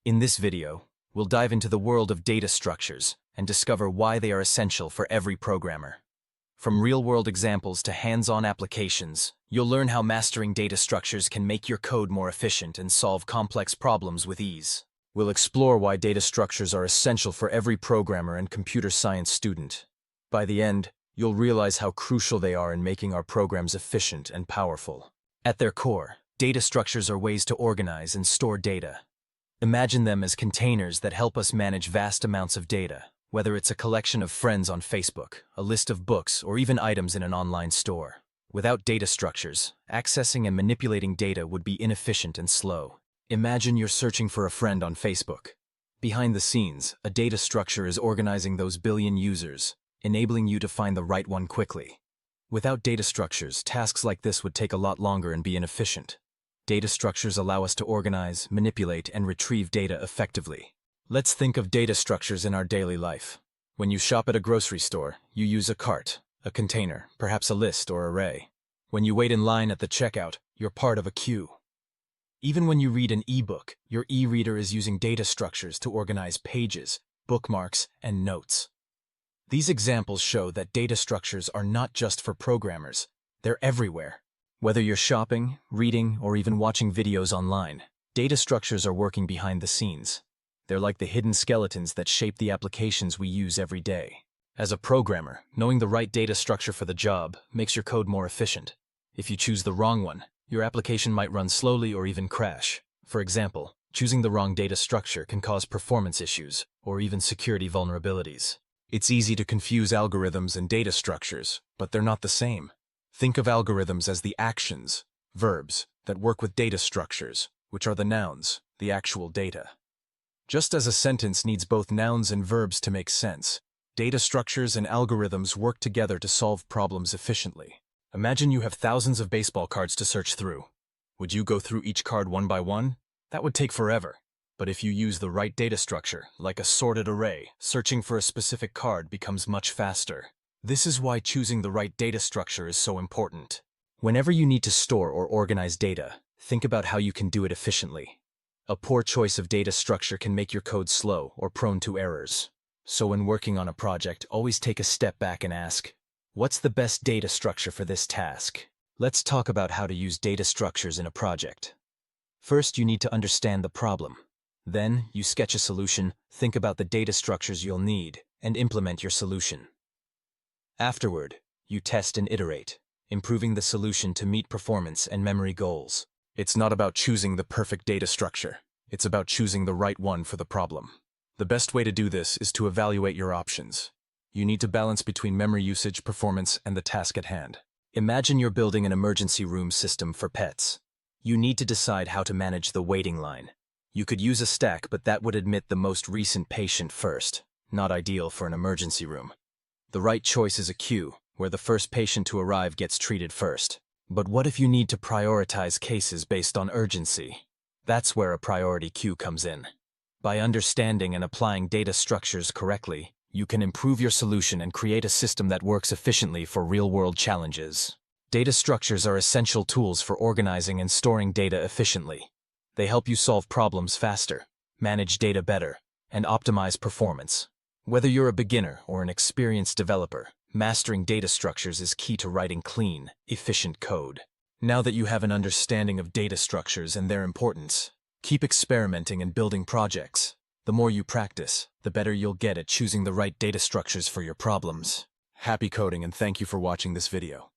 In this video, we'll dive into the world of data structures and discover why they are essential for every programmer. From real-world examples to hands-on applications, you'll learn how mastering data structures can make your code more efficient and solve complex problems with ease. We'll explore why data structures are essential for every programmer and computer science student. By the end, you'll realize how crucial they are in making our programs efficient and powerful. At their core, data structures are ways to organize and store data. Imagine them as containers that help us manage vast amounts of data, whether it's a collection of friends on Facebook, a list of books, or even items in an online store. Without data structures, accessing and manipulating data would be inefficient and slow. Imagine you're searching for a friend on Facebook. Behind the scenes, a data structure is organizing those billion users, enabling you to find the right one quickly. Without data structures, tasks like this would take a lot longer and be inefficient. Data structures allow us to organize, manipulate, and retrieve data effectively. Let's think of data structures in our daily life. When you shop at a grocery store, you use a cart, a container, perhaps a list or array. When you wait in line at the checkout, you're part of a queue. Even when you read an e-book, your e-reader is using data structures to organize pages, bookmarks, and notes. These examples show that data structures are not just for programmers, they're everywhere. Whether you're shopping, reading, or even watching videos online, data structures are working behind the scenes. They're like the hidden skeletons that shape the applications we use every day. As a programmer, knowing the right data structure for the job makes your code more efficient. If you choose the wrong one, your application might run slowly or even crash. For example, choosing the wrong data structure can cause performance issues or even security vulnerabilities. It's easy to confuse algorithms and data structures, but they're not the same. Think of algorithms as the actions, verbs, that work with data structures, which are the nouns, the actual data. Just as a sentence needs both nouns and verbs to make sense, data structures and algorithms work together to solve problems efficiently. Imagine you have thousands of baseball cards to search through. Would you go through each card one by one? That would take forever. But if you use the right data structure, like a sorted array, searching for a specific card becomes much faster. This is why choosing the right data structure is so important. Whenever you need to store or organize data, think about how you can do it efficiently. A poor choice of data structure can make your code slow or prone to errors. So when working on a project, always take a step back and ask, what's the best data structure for this task? Let's talk about how to use data structures in a project. First, you need to understand the problem. Then, you sketch a solution, think about the data structures you'll need, and implement your solution. Afterward, you test and iterate, improving the solution to meet performance and memory goals. It's not about choosing the perfect data structure. It's about choosing the right one for the problem. The best way to do this is to evaluate your options. You need to balance between memory usage, performance, and the task at hand. Imagine you're building an emergency room system for pets. You need to decide how to manage the waiting line. You could use a stack, but that would admit the most recent patient first. Not ideal for an emergency room. The right choice is a queue, where the first patient to arrive gets treated first. But what if you need to prioritize cases based on urgency? That's where a priority queue comes in. By understanding and applying data structures correctly, you can improve your solution and create a system that works efficiently for real-world challenges. Data structures are essential tools for organizing and storing data efficiently. They help you solve problems faster, manage data better, and optimize performance. Whether you're a beginner or an experienced developer, mastering data structures is key to writing clean, efficient code. Now that you have an understanding of data structures and their importance, keep experimenting and building projects. The more you practice, the better you'll get at choosing the right data structures for your problems. Happy coding, and thank you for watching this video.